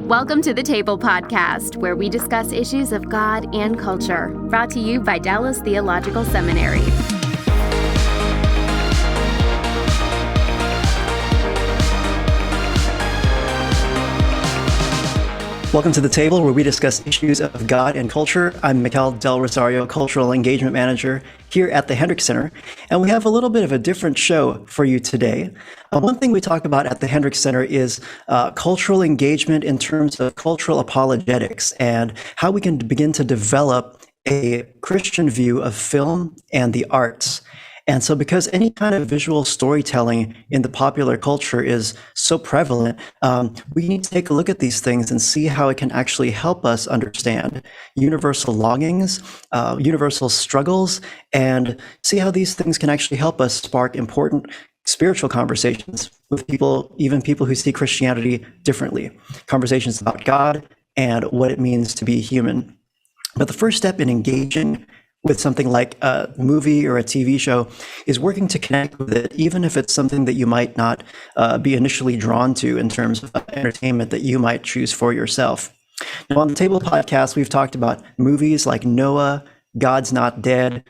Welcome to the Table Podcast, where we discuss issues of God and culture, brought to you by Dallas Theological Seminary. Welcome to the Table, where we discuss issues of God and culture. I'm Mikel Rosario, Cultural Engagement Manager here at the Hendrick Center, and we have a little bit of a different show for you today. One thing we talk about at the Hendrick Center is cultural engagement in terms of cultural apologetics and how we can begin to develop a Christian view of film and the arts. And so because any kind of visual storytelling in the popular culture is so prevalent, we need to take a look at these things and see how it can actually help us understand universal longings, universal struggles, and see how these things can actually help us spark important spiritual conversations with people, even people who see Christianity differently, conversations about God and what it means to be human. But the first step in engaging with something like a movie or a TV show is working to connect with it, even if it's something that you might not be initially drawn to in terms of entertainment that you might choose for yourself. Now, on the Table Podcast, we've talked about movies like Noah, God's Not Dead,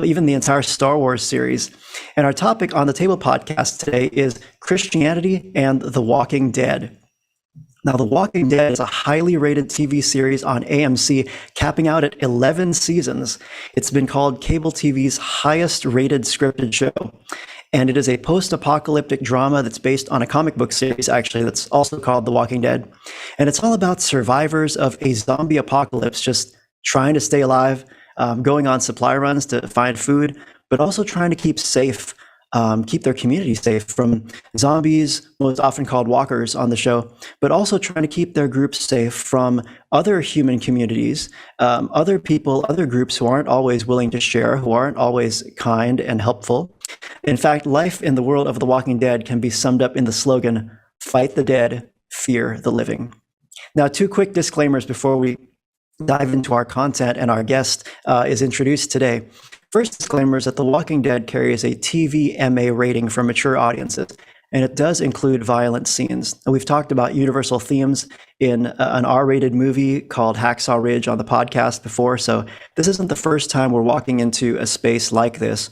even the entire Star Wars series. And our topic on the Table Podcast today is Christianity and The Walking Dead. Now, The Walking Dead is a highly rated TV series on AMC, capping out at 11 seasons. It's been called cable TV's highest rated scripted show. And it is a post-apocalyptic drama that's based on a comic book series, actually, that's also called The Walking Dead. And it's all about survivors of a zombie apocalypse, just trying to stay alive, going on supply runs to find food, but also trying to keep safe. Keep their community safe from zombies, most often called walkers on the show, but also trying to keep their groups safe from other human communities, other people, other groups who aren't always willing to share, who aren't always kind and helpful. In fact, life in the world of The Walking Dead can be summed up in the slogan, "Fight the dead, fear the living." Now, two quick disclaimers before we dive into our content and our guest is introduced today. First disclaimer is that The Walking Dead carries a TVMA rating for mature audiences, and it does include violent scenes. And we've talked about universal themes in an R-rated movie called Hacksaw Ridge on the podcast before, so this isn't the first time we're walking into a space like this.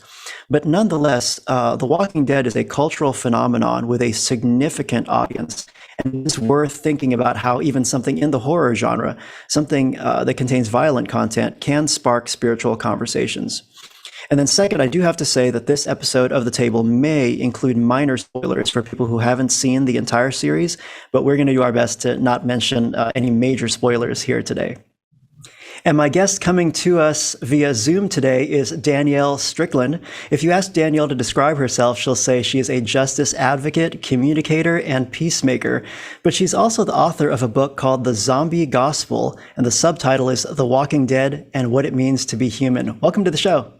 But nonetheless, The Walking Dead is a cultural phenomenon with a significant audience. And it's worth thinking about how even something in the horror genre, something that contains violent content, can spark spiritual conversations. And then second, I do have to say that this episode of The Table may include minor spoilers for people who haven't seen the entire series, but we're going to do our best to not mention any major spoilers here today. And my guest coming to us via Zoom today is Danielle Strickland. If you ask Danielle to describe herself, she'll say she is a justice advocate, communicator, and peacemaker. But she's also the author of a book called The Zombie Gospel, and the subtitle is The Walking Dead and What It Means to Be Human. Welcome to the show.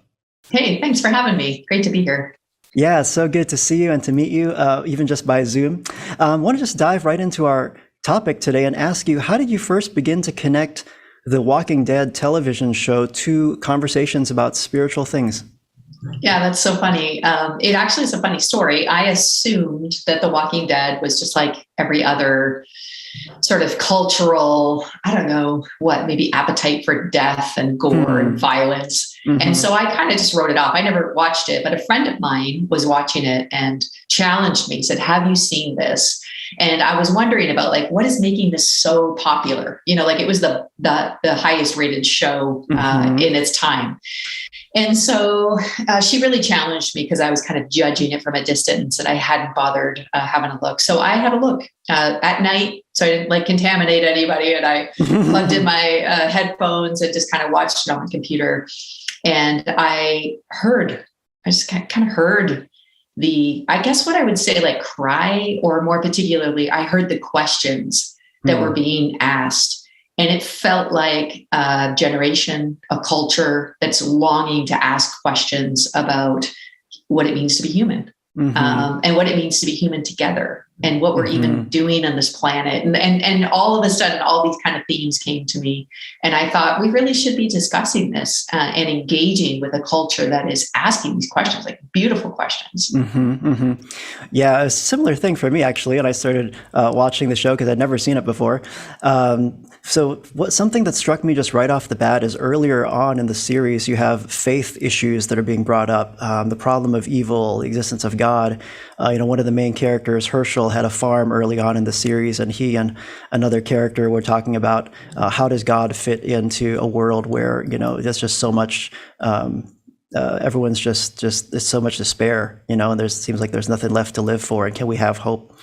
Hey, thanks for having me. Great to be here. Yeah, so good to see you and to meet you, even just by Zoom. I want to just dive right into our topic today and ask you, how did you first begin to connect the Walking Dead television show to conversations about spiritual things? Yeah, that's so funny. It actually is a funny story. I assumed that The Walking Dead was just like every other sort of cultural, I don't know what, maybe appetite for death and gore and violence. Mm-hmm. And so I kind of just wrote it off. I never watched it, but a friend of mine was watching it and challenged me, said, "Have you seen this?" And I was wondering about like, what is making this so popular? You know, like it was the highest rated show in its time. And so she really challenged me because I was kind of judging it from a distance and I hadn't bothered having a look. So I had a look at night. So I didn't like contaminate anybody. And I plugged in my headphones and just kind of watched it on my computer. And I just kind of heard I guess what I would say like cry, or more particularly, I heard the questions that were being asked. And it felt like a generation, a culture that's longing to ask questions about what it means to be human, and what it means to be human together. and what we're even doing on this planet. And all of a sudden, all these kind of themes came to me. And I thought we really should be discussing this and engaging with a culture that is asking these questions, like beautiful questions. Yeah, a similar thing for me, actually. And I started watching the show because I'd never seen it before. So something that struck me just right off the bat is earlier on in the series, you have faith issues that are being brought up. The problem of evil, the existence of God. One of the main characters, Herschel, had a farm early on in the series, and he and another character were talking about how does God fit into a world where, there's just so much, everyone's just there's so much despair, and seems like there's nothing left to live for, and can we have hope?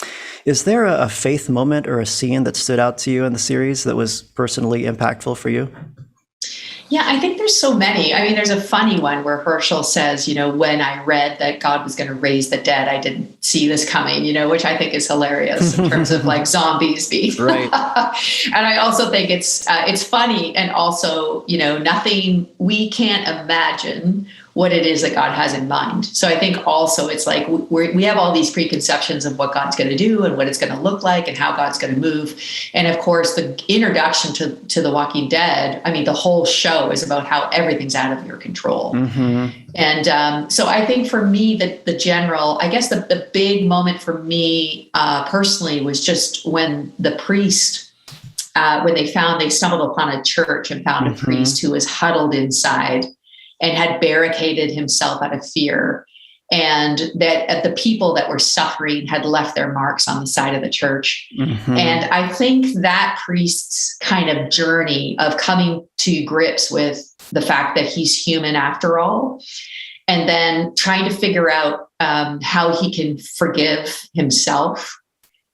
Is there a faith moment or a scene that stood out to you in the series that was personally impactful for you? Yeah, I think there's so many. I mean, there's a funny one where Herschel says, when I read that God was going to raise the dead, I didn't see this coming, which I think is hilarious in terms of like zombies being. Right. And I also think it's funny. And also, nothing, we can't imagine what it is that God has in mind. So I think also it's like we have all these preconceptions of what God's going to do and what it's going to look like and how God's going to move. And of course, the introduction to The Walking Dead, I mean, the whole show is about how everything's out of your control. And so I think for me, the general, I guess the big moment for me personally was just when the priest, when they stumbled upon a church and found a priest who was huddled inside and had barricaded himself out of fear, and that the people that were suffering had left their marks on the side of the church. And I think that priest's kind of journey of coming to grips with the fact that he's human after all, and then trying to figure out how he can forgive himself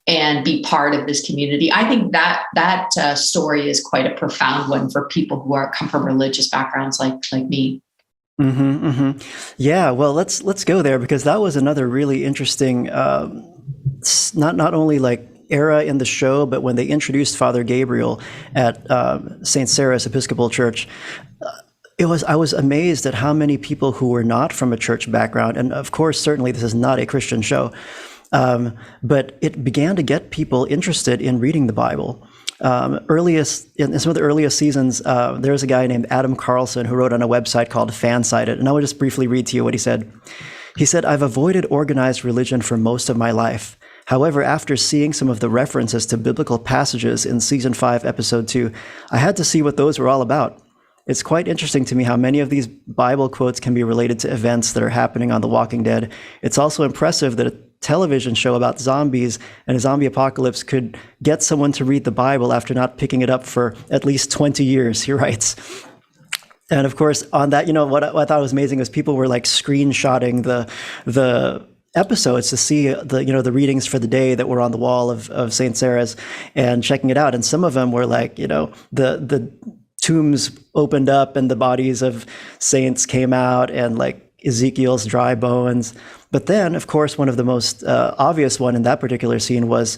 and be part of this community. I think that story is quite a profound one for people who come from religious backgrounds like me. Yeah, well, let's go there, because that was another really interesting, not only like era in the show, but when they introduced Father Gabriel at St. Sarah's Episcopal Church, I was amazed at how many people who were not from a church background, and of course, certainly this is not a Christian show, but it began to get people interested in reading the Bible. Earliest in some of the earliest seasons, there's a guy named Adam Carlson who wrote on a website called Fansided, and I will just briefly read to you what he said. He said, "I've avoided organized religion for most of my life. However, after seeing some of the references to biblical passages in season 5, episode 2, I had to see what those were all about. It's quite interesting to me how many of these Bible quotes can be related to events that are happening on The Walking Dead. It's also impressive that a television show about zombies and a zombie apocalypse could get someone to read the Bible after not picking it up for at least 20 years, he writes. And of course, on that, what I thought was amazing was people were like screenshotting the episodes to see the readings for the day that were on the wall of St. Sarah's and checking it out. And some of them were like, the tombs opened up and the bodies of saints came out, and like Ezekiel's dry bones. But then, of course, one of the most obvious one in that particular scene was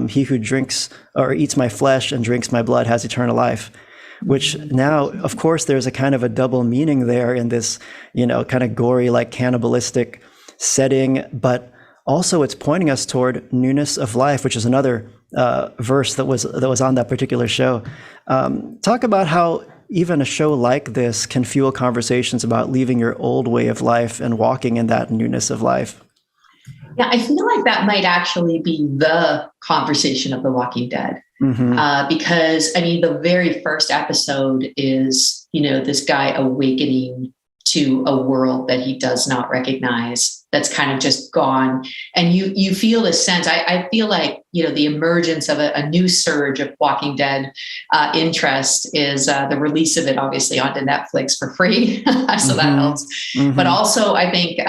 he who drinks or eats my flesh and drinks my blood has eternal life, which now, of course, there's a kind of a double meaning there in this, kind of gory, like cannibalistic setting, but also it's pointing us toward newness of life, which is another verse that was on that particular show. Talk about how even a show like this can fuel conversations about leaving your old way of life and walking in that newness of life. Yeah, I feel like that might actually be the conversation of The Walking Dead. Because, I mean, the very first episode is, this guy awakening to a world that he does not recognize, that's kind of just gone. And you feel this sense, I feel like, the emergence of a new surge of Walking Dead interest is the release of it, obviously, onto Netflix for free. So that helps. But also, I think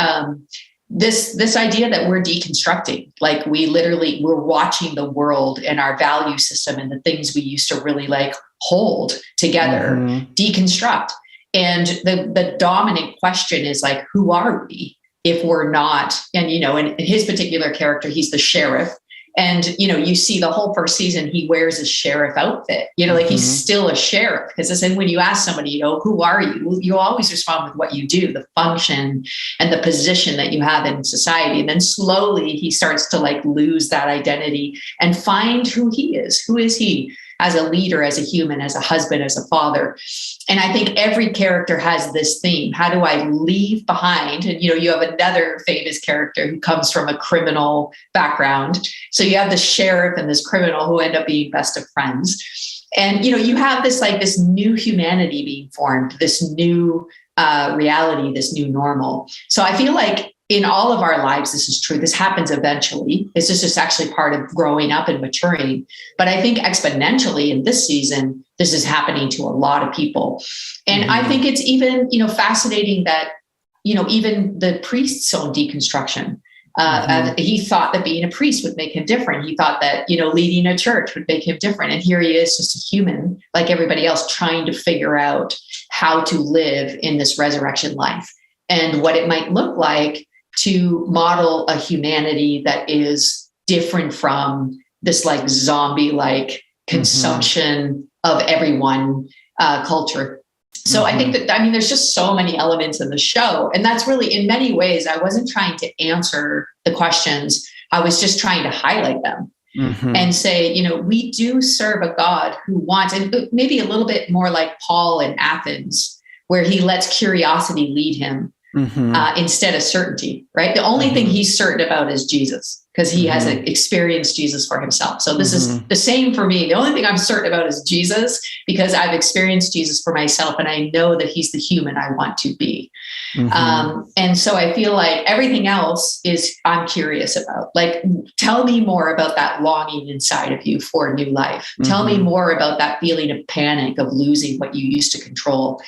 this idea that we're deconstructing, like we're watching the world and our value system and the things we used to really like hold together, deconstruct. And the dominant question is like, who are we if we're not? And, in his particular character, he's the sheriff. And, you see the whole first season, he wears a sheriff outfit, like he's still a sheriff. Because then when you ask somebody, who are you? You always respond with what you do, the function and the position that you have in society. And then slowly he starts to lose that identity and find who he is. Who is he as a leader, as a human, as a husband, as a father? And I think every character has this theme. How do I leave behind? And, you have another famous character who comes from a criminal background. So you have the sheriff and this criminal who end up being best of friends. And, you have this new humanity being formed, this new reality, this new normal. So I feel like in all of our lives, this is true. This happens eventually. This is just actually part of growing up and maturing. But I think exponentially in this season, this is happening to a lot of people. And I think it's even, fascinating that, even the priest's own deconstruction. He thought that being a priest would make him different. He thought that, leading a church would make him different. And here he is, just a human like everybody else, trying to figure out how to live in this resurrection life and what it might look like to model a humanity that is different from this zombie consumption of everyone culture. So I think that, there's just so many elements in the show. And that's really, in many ways, I wasn't trying to answer the questions. I was just trying to highlight them and say, we do serve a God who wants, and maybe a little bit more like Paul in Athens, where he lets curiosity lead him. Instead of certainty, right? The only thing he's certain about is Jesus, because he has experienced Jesus for himself. So this is the same for me. The only thing I'm certain about is Jesus, because I've experienced Jesus for myself, and I know that he's the human I want to be. And so I feel like everything else is I'm curious about. Tell me more about that longing inside of you for a new life. Tell me more about that feeling of panic, of losing what you used to control.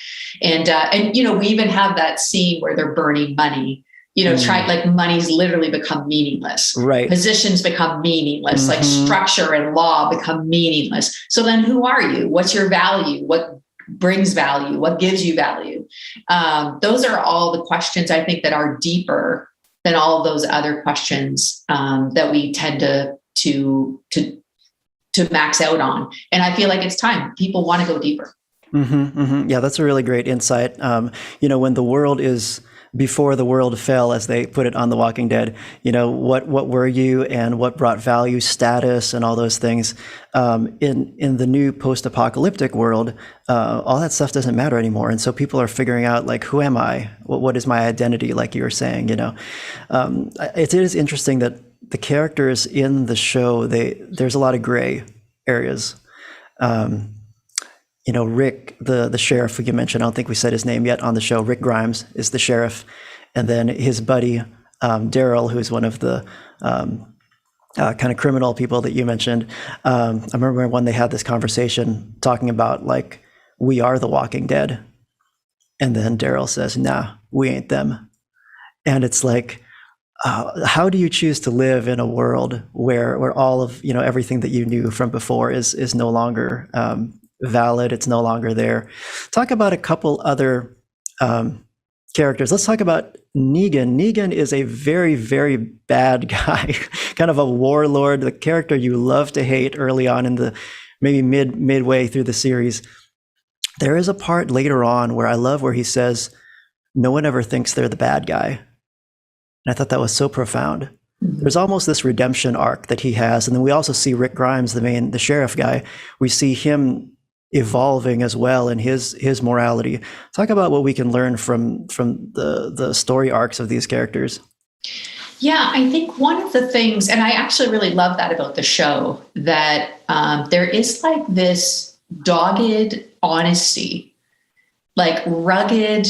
And we even have that scene where they're burning money. Money's literally become meaningless. Right. Positions become meaningless. Structure and law become meaningless. So then who are you? What's your value? What brings value? What gives you value? Those are all the questions I think that are deeper than all of those other questions that we tend to max out on. And I feel like it's time. People want to go deeper. Yeah, that's a really great insight. When the world is before the world fell, as they put it on The Walking Dead, what were you and what brought value, status, and all those things. In the new post-apocalyptic world, all that stuff doesn't matter anymore. And so people are figuring out, who am I? What is my identity? Like you were saying, it is interesting that the characters in the show, there's a lot of gray areas. Rick, the sheriff, who you mentioned, I don't think we said his name yet on the show. Rick Grimes is the sheriff. And then his buddy, Daryl, who's one of the kind of criminal people that you mentioned. I remember when they had this conversation talking about, we are the Walking Dead. And then Daryl says, nah, we ain't them. And it's how do you choose to live in a world where all of, everything that you knew from before is no longer valid, it's no longer there? Talk about a couple other characters. Let's talk about Negan. Negan is a very, very bad guy, kind of a warlord, the character you love to hate early on in the maybe midway through the series. There is a part later on where I love where he says, no one ever thinks they're the bad guy. And I thought that was so profound. There's almost this redemption arc that he has. And then we also see Rick Grimes, the sheriff guy. We see him evolving as well in his morality. Talk about what we can learn from the story arcs of these characters. Yeah, I think one of the things, and I actually really love that about the show, that there is this dogged honesty, rugged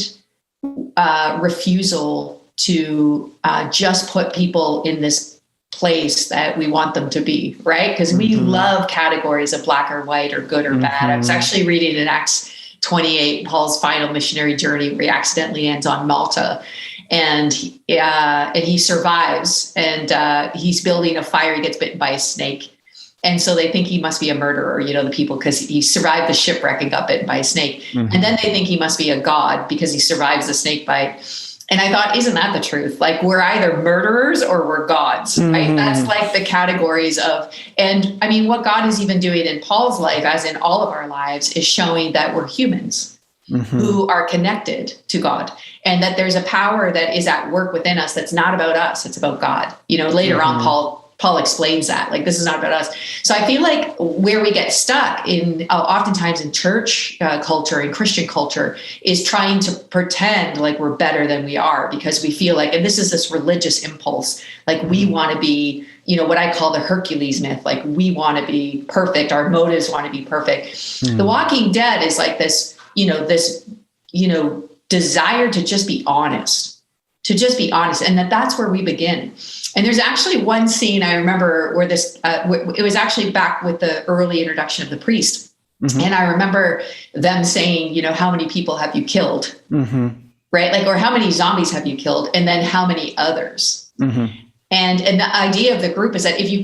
refusal to just put people in this place that we want them to be, right? Because we love categories of black or white or good or bad. I was actually reading in Acts 28, Paul's final missionary journey, where he accidentally ends on Malta. And he survives, and he's building a fire. He gets bitten by a snake. And so they think he must be a murderer, the people, because he survived the shipwreck and got bitten by a snake. And then they think he must be a god because he survives the snake bite. And I thought, isn't that the truth? Like, we're either murderers or we're gods, right? That's like the categories of, and I mean, what God is even doing in Paul's life, as in all of our lives, is showing that we're humans who are connected to God, and that there's a power that is at work within us that's not about us, it's about God. Later on, Paul explains that, like, this is not about us. So I feel like where we get stuck in, oftentimes in church culture and Christian culture, is trying to pretend like we're better than we are, because we feel like, and this is this religious impulse, like we want to be, what I call the Hercules myth, like we want to be perfect. Our motives want to be perfect. The Walking Dead is like this, desire to just be honest, and that's where we begin. And there's actually one scene I remember where this, it was actually back with the early introduction of the priest. And I remember them saying, how many people have you killed? Right? Like, or how many zombies have you killed? And then how many others? And the idea of the group is that if you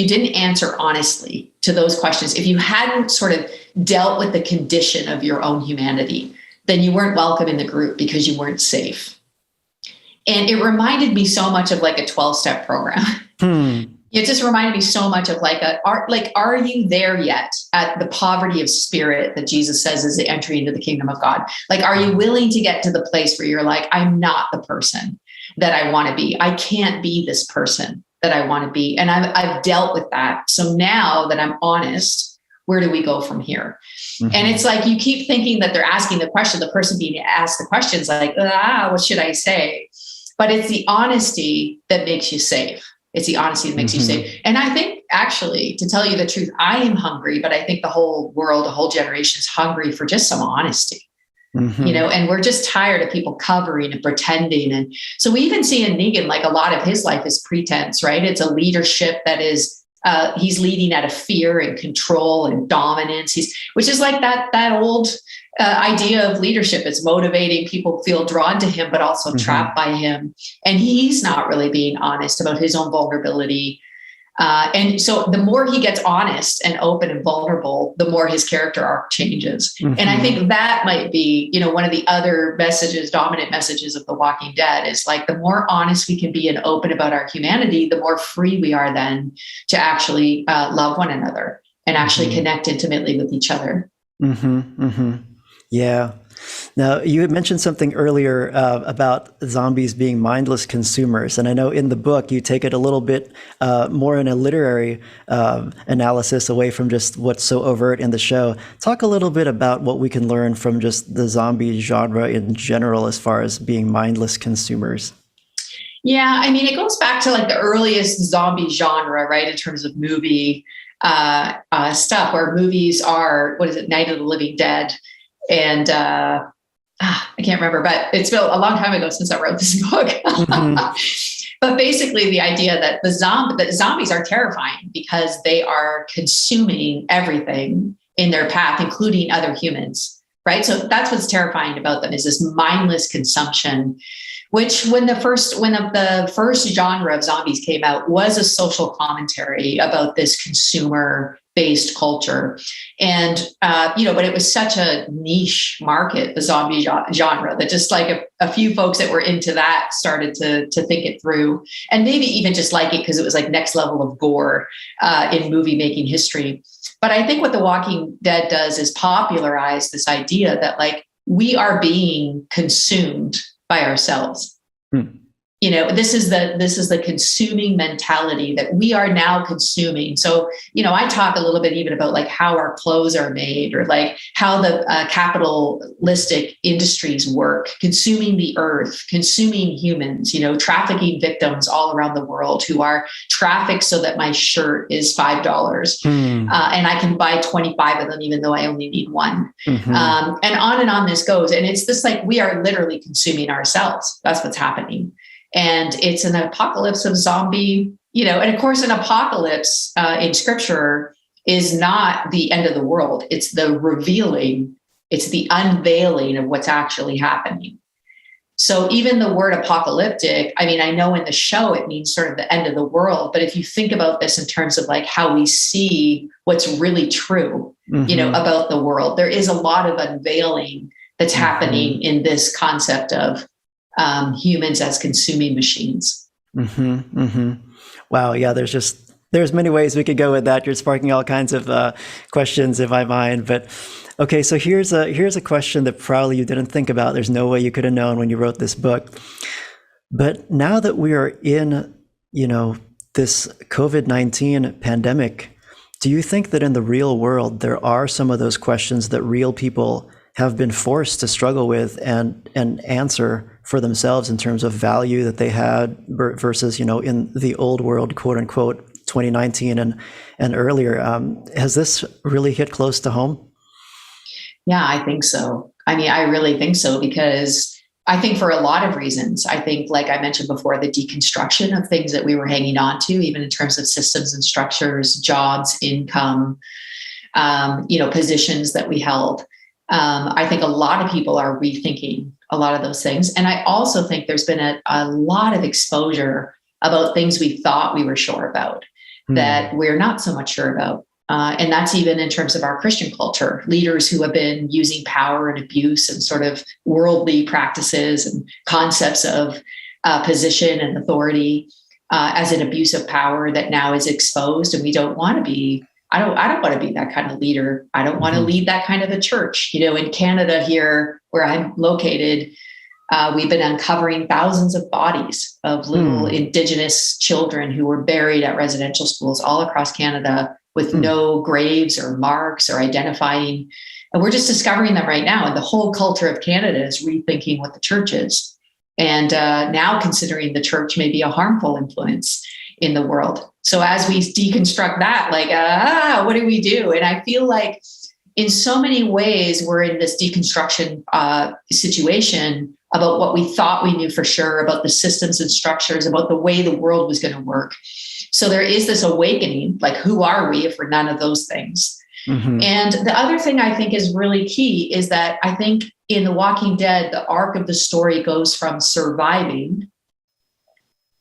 didn't answer honestly to those questions, if you hadn't sort of dealt with the condition of your own humanity, then you weren't welcome in the group because you weren't safe. And it reminded me so much of like a 12-step program. It just reminded me so much of are you there yet at the poverty of spirit that Jesus says is the entry into the kingdom of God? Like, are you willing to get to the place where you're like, I'm not the person that I want to be. I can't be this person that I want to be. And I've dealt with that. So now that I'm honest, where do we go from here? And it's like, you keep thinking that they're asking the question, the person being asked the questions like, what should I say? But it's the honesty that makes you safe. It's the honesty that makes you safe. And I think, actually, to tell you the truth, I am hungry, but I think the whole world, the whole generation is hungry for just some honesty. And we're just tired of people covering and pretending. And so we even see in Negan, like, a lot of his life is pretense, right? It's a leadership that is, he's leading out of fear and control and dominance. Which is like that old idea of leadership. It's motivating, people feel drawn to him, but also trapped by him. And he's not really being honest about his own vulnerability. And so the more he gets honest and open and vulnerable, the more his character arc changes. And I think that might be, one of the other dominant messages of The Walking Dead is like, the more honest we can be and open about our humanity, the more free we are then to actually love one another and actually connect intimately with each other. Yeah. Now, you had mentioned something earlier about zombies being mindless consumers. And I know in the book, you take it a little bit more in a literary analysis away from just what's so overt in the show. Talk a little bit about what we can learn from just the zombie genre in general as far as being mindless consumers. Yeah, I mean, it goes back to like the earliest zombie genre, right? In terms of movie stuff, where movies are, Night of the Living Dead. And I can't remember, but it's been a long time ago since I wrote this book. But basically the idea that the zombies are terrifying because they are consuming everything in their path, including other humans, right? So that's what's terrifying about them, is this mindless consumption, which when the first genre of zombies came out was a social commentary about this consumer-based culture. And, but it was such a niche market, the zombie genre, that just like a few folks that were into that started to think it through, and maybe even just like it because it was like next level of gore in movie making history. But I think what The Walking Dead does is popularize this idea that like we are being consumed by ourselves. This is the consuming mentality that we are now consuming. So, I talk a little bit even about like how our clothes are made, or like how the capitalistic industries work, consuming the earth, consuming humans, trafficking victims all around the world who are trafficked so that my shirt is $5 and I can buy 25 of them, even though I only need one. And on this goes. And it's this like, we are literally consuming ourselves. That's what's happening. And it's an apocalypse of zombie, and of course, an apocalypse in scripture is not the end of the world. It's the revealing, it's the unveiling of what's actually happening. So even the word apocalyptic, I mean, I know in the show it means sort of the end of the world, but if you think about this in terms of like how we see what's really true, about the world, there is a lot of unveiling that's happening in this concept of humans as consuming machines. Wow. Yeah. There's many ways we could go with that. You're sparking all kinds of questions in my mind. But okay, so here's a question that probably you didn't think about. There's no way you could have known when you wrote this book. But now that we are in, this COVID-19 pandemic, do you think that in the real world there are some of those questions that real people have been forced to struggle with and answer for themselves in terms of value that they had versus, in the old world, quote unquote, 2019 and earlier? Has this really hit close to home? Yeah, I think so. I mean, I really think so, because I think for a lot of reasons. I think, like I mentioned before, the deconstruction of things that we were hanging on to, even in terms of systems and structures, jobs, income, positions that we held. I think a lot of people are rethinking a lot of those things. And I also think there's been a lot of exposure about things we thought we were sure about that we're not so much sure about. And that's even in terms of our Christian culture, leaders who have been using power and abuse and sort of worldly practices and concepts of position and authority as an abuse of power that now is exposed. And we don't want to be, I don't want to be that kind of leader. I don't want to lead that kind of a church. In Canada here, where I'm located, we've been uncovering thousands of bodies of little Indigenous children who were buried at residential schools all across Canada with no graves or marks or identifying. And we're just discovering them right now. And the whole culture of Canada is rethinking what the church is. And now considering the church may be a harmful influence in the world. So as we deconstruct that, what do we do? And I feel like in so many ways, we're in this deconstruction situation about what we thought we knew for sure, about the systems and structures, about the way the world was going to work. So there is this awakening, like, who are we if we're none of those things? And the other thing I think is really key is that I think in The Walking Dead, the arc of the story goes from surviving,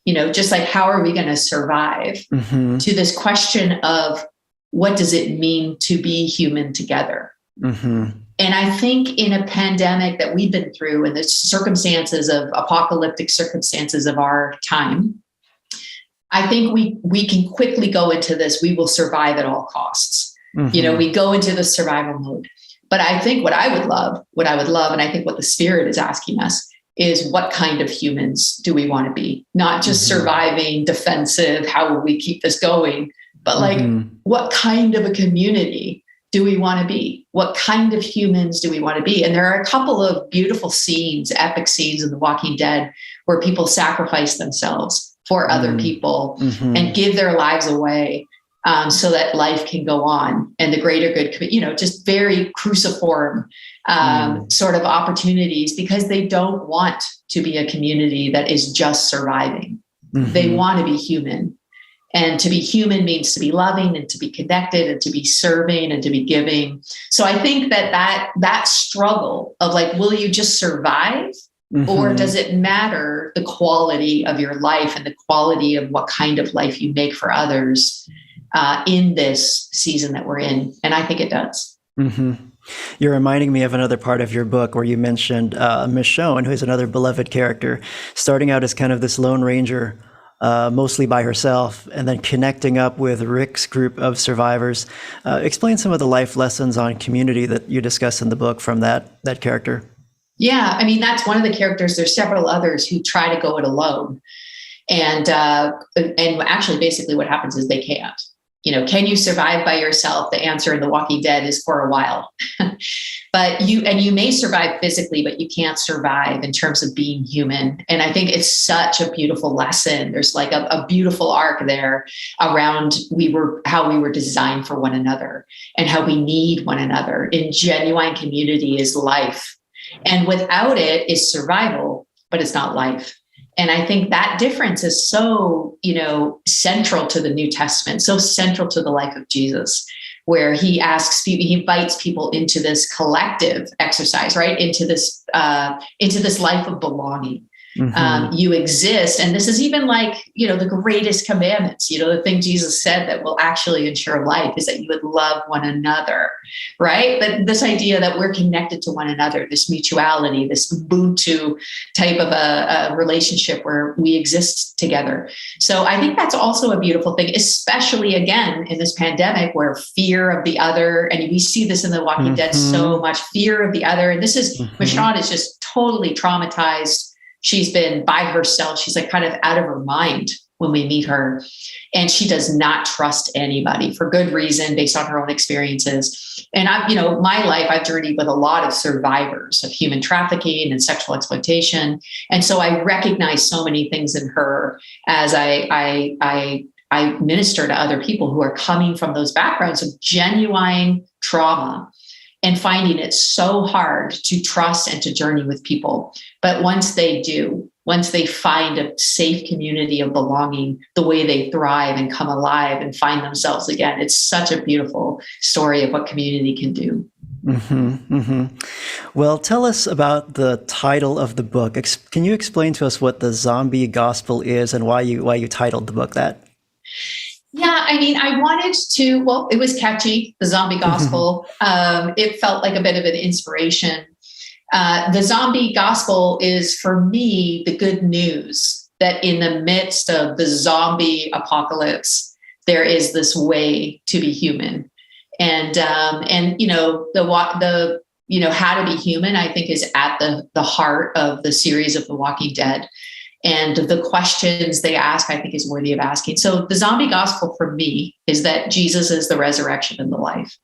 just like, how are we going to survive, to this question of what does it mean to be human together? And I think in a pandemic that we've been through and the circumstances of apocalyptic circumstances of our time, I think we can quickly go into this, we will survive at all costs. We go into the survival mode. But I think what I would love, and I think what the Spirit is asking us is, what kind of humans do we want to be? Not just surviving, defensive, how will we keep this going? But what kind of a community do we want to be? What kind of humans do we want to be? And there are a couple of beautiful scenes, epic scenes in The Walking Dead, where people sacrifice themselves for other people and give their lives away so that life can go on and the greater good, just very cruciform sort of opportunities, because they don't want to be a community that is just surviving. They want to be human. And to be human means to be loving and to be connected and to be serving and to be giving. So I think that struggle of, like, will you just survive? Or does it matter the quality of your life and the quality of what kind of life you make for others in this season that we're in? And I think it does. You're reminding me of another part of your book where you mentioned Michonne, who is another beloved character, starting out as kind of this Lone Ranger, mostly by herself, and then connecting up with Rick's group of survivors. Explain some of the life lessons on community that you discuss in the book from that character. Yeah, I mean, that's one of the characters. There's several others who try to go it alone. And actually, basically what happens is they can't. Can you survive by yourself? The answer in The Walking Dead is for a while. But you may survive physically, but you can't survive in terms of being human. And I think it's such a beautiful lesson. There's like a beautiful arc there around how we were designed for one another and how we need one another. In genuine community is life. And without it is survival, but it's not life. And I think that difference is so, central to the New Testament, so central to the life of Jesus, where he invites people into this collective exercise, right? Into this life of belonging, You exist. And this is even like, the greatest commandments, the thing Jesus said that will actually ensure life is that you would love one another, right? But this idea that we're connected to one another, this mutuality, this Ubuntu type of a relationship where we exist together. So I think that's also a beautiful thing, especially again, in this pandemic where fear of the other, and we see this in The Walking Dead so much, fear of the other. And this is, Michonne is just totally traumatized. She's been by herself. She's like kind of out of her mind when we meet her. And she does not trust anybody for good reason based on her own experiences. And my life, I've journeyed with a lot of survivors of human trafficking and sexual exploitation. And so I recognize so many things in her as I minister to other people who are coming from those backgrounds of genuine trauma and finding it so hard to trust and to journey with people. But once they do, once they find a safe community of belonging, the way they thrive and come alive and find themselves again, it's such a beautiful story of what community can do. Well, tell us about the title of the book. Can you explain to us what the zombie gospel is and why you titled the book that? Yeah, I wanted to, it was catchy, the zombie gospel. It felt like a bit of an inspiration. The zombie gospel is, for me, the good news that in the midst of the zombie apocalypse, there is this way to be human. And how to be human, I think, is at the heart of the series of The Walking Dead. And the questions they ask, I think, is worthy of asking. So the zombie gospel for me is that Jesus is the resurrection and the life.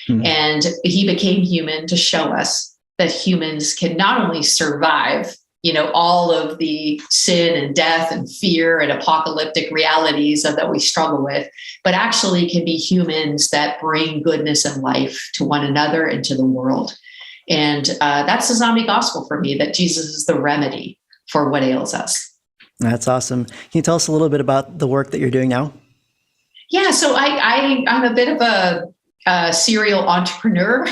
And he became human to show us that humans can not only survive, all of the sin and death and fear and apocalyptic realities that we struggle with, but actually can be humans that bring goodness and life to one another and to the world. And that's the zombie gospel for me, that Jesus is the remedy for what ails us. That's awesome. Can you tell us a little bit about the work that you're doing now? Yeah, so I'm a bit of a serial entrepreneur.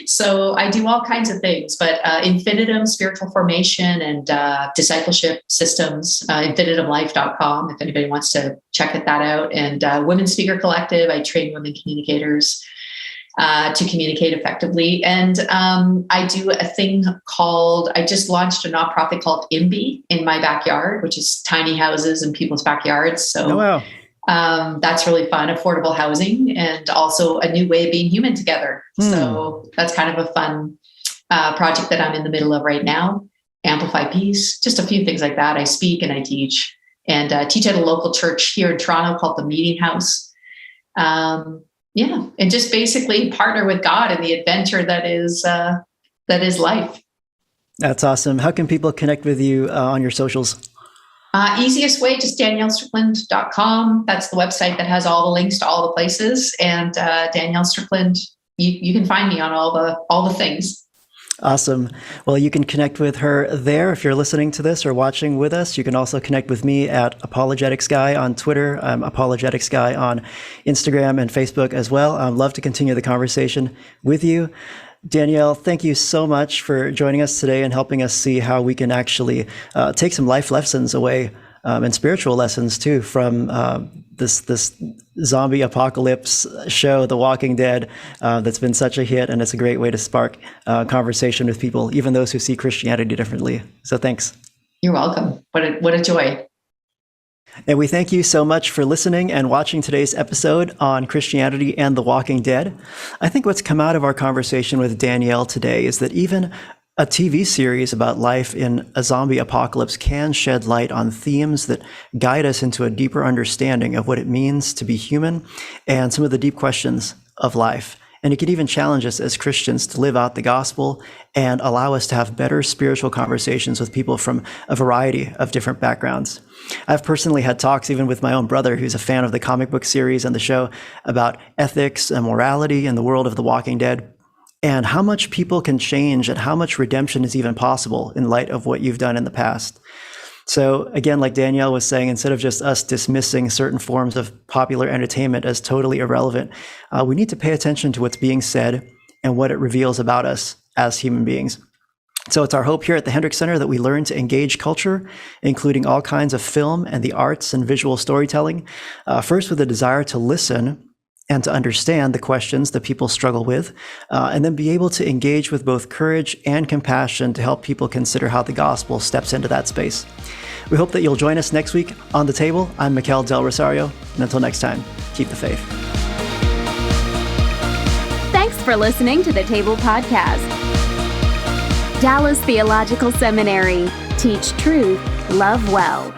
So I do all kinds of things, but Infinitum spiritual formation and discipleship systems, infinitumlife.com, if anybody wants to check that out. And Women's Speaker Collective, I train women communicators to communicate effectively. And I do a thing I just launched a nonprofit called IMBY in my backyard, which is tiny houses in people's backyards. So that's really fun, affordable housing, and also a new way of being human together. So that's kind of a fun project that I'm in the middle of right now. Amplify Peace, just a few things like that. I speak and I teach, and teach at a local church here in Toronto called the Meeting House. And just basically partner with God in the adventure that is life. That's awesome. How can people connect with you on your socials? Easiest way, just DanielleStrickland.com. That's the website that has all the links to all the places. And Danielle Strickland, you can find me on all the things. Awesome. Well, you can connect with her there if you're listening to this or watching with us. You can also connect with me at Apologetics Guy on Twitter. I'm Apologetics Guy on Instagram and Facebook as well. I'd love to continue the conversation with you. Danielle, thank you so much for joining us today and helping us see how we can actually take some life lessons away and spiritual lessons too from this zombie apocalypse show, The Walking Dead, that's been such a hit, and it's a great way to spark conversation with people, even those who see Christianity differently. So thanks. You're welcome. What a joy. And we thank you so much for listening and watching today's episode on Christianity and The Walking Dead. I think what's come out of our conversation with Danielle today is that even a TV series about life in a zombie apocalypse can shed light on themes that guide us into a deeper understanding of what it means to be human and some of the deep questions of life. And it can even challenge us as Christians to live out the gospel and allow us to have better spiritual conversations with people from a variety of different backgrounds. I've personally had talks even with my own brother, who's a fan of the comic book series and the show, about ethics and morality in the world of The Walking Dead, and how much people can change and how much redemption is even possible in light of what you've done in the past. So again, like Danielle was saying, instead of just us dismissing certain forms of popular entertainment as totally irrelevant, we need to pay attention to what's being said and what it reveals about us as human beings. So it's our hope here at the Hendrick Center that we learn to engage culture, including all kinds of film and the arts and visual storytelling, first with a desire to listen and to understand the questions that people struggle with, and then be able to engage with both courage and compassion to help people consider how the gospel steps into that space. We hope that you'll join us next week on The Table. I'm Mikel Del Rosario, and until next time, keep the faith. Thanks for listening to The Table Podcast. Dallas Theological Seminary. Teach truth, love well.